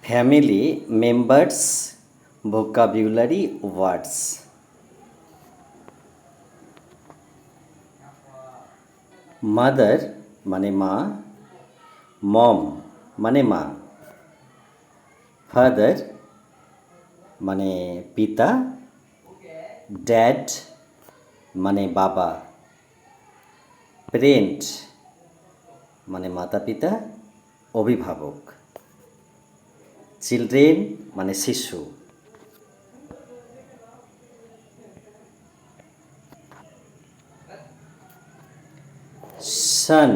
Family members vocabulary ওয়ার্ডস। Mother মানে মা, মম মানে মা, ফাদার মানে পিতা, ড্যাড মানে বাবা, প্যারেন্ট মানে মাতা পিতা, অভিভাবক, চিলড্রেন মানে শিশু। সন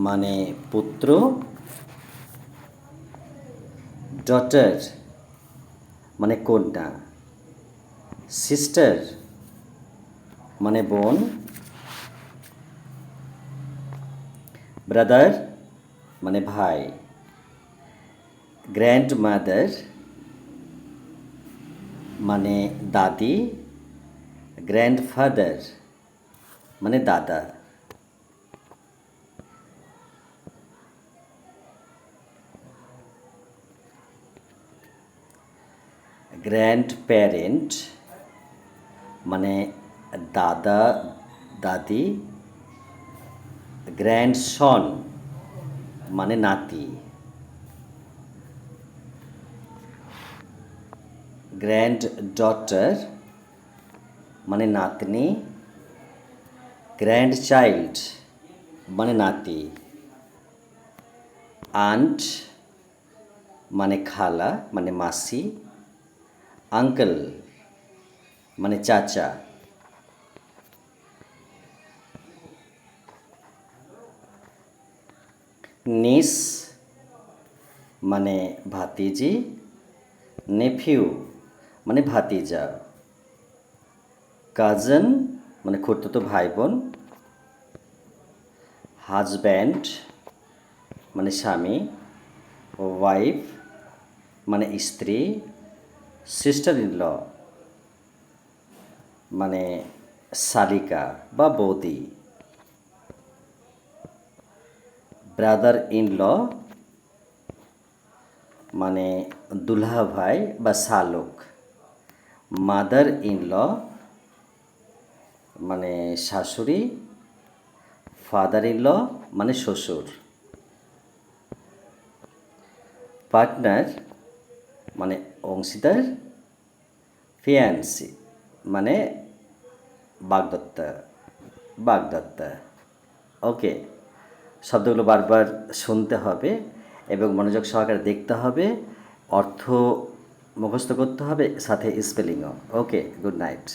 মানে পুত্র, ডটার মানে কন্যা, সিস্টার মানে বোন, ব্রাদার মানে ভাই, গ্র্যান্ডমাদার মানে দাদি, গ্র্যান্ডফাদার মানে দাদা। গ্র্যান্ডপ্যারেন্ট মানে দাদা দাদি, গ্র্যান্ডসন মানে নাতি, গ্র্যান্ডডটার মানে নাতনি, গ্র্যান্ডচাইল্ড মানে নাতি, আন্ট মানে খালা মানে মাসি, আঙ্কেল মানে চাচা। নিস মানে ভাতিজি, নেফিউ মানে ভাতিজা, কাজিন মানে খুড়তুতো ভাই বোন, হাজব্যান্ড মানে স্বামী, ওয়াইফ মানে স্ত্রী, সিস্টার ইন ল মানে শালিকা বা বৌদি, ব্রাদার ইন ল মানে দুলহা ভাই বা শালক, মাদার ইন ল মানে শাশুড়ি, ফাদার ইন ল মানে শ্বশুর, পার্টনার মানে অংশীদার, ফিয়ান্সি মানে বাগদত্তা। ওকে, শব্দগুলো বারবার শুনতে হবে এবং মনোযোগ সহকারে দেখতে হবে, অর্থ মুখস্থ করতে হবে, সাথে স্পেলিংও। ওকে, গুড নাইট।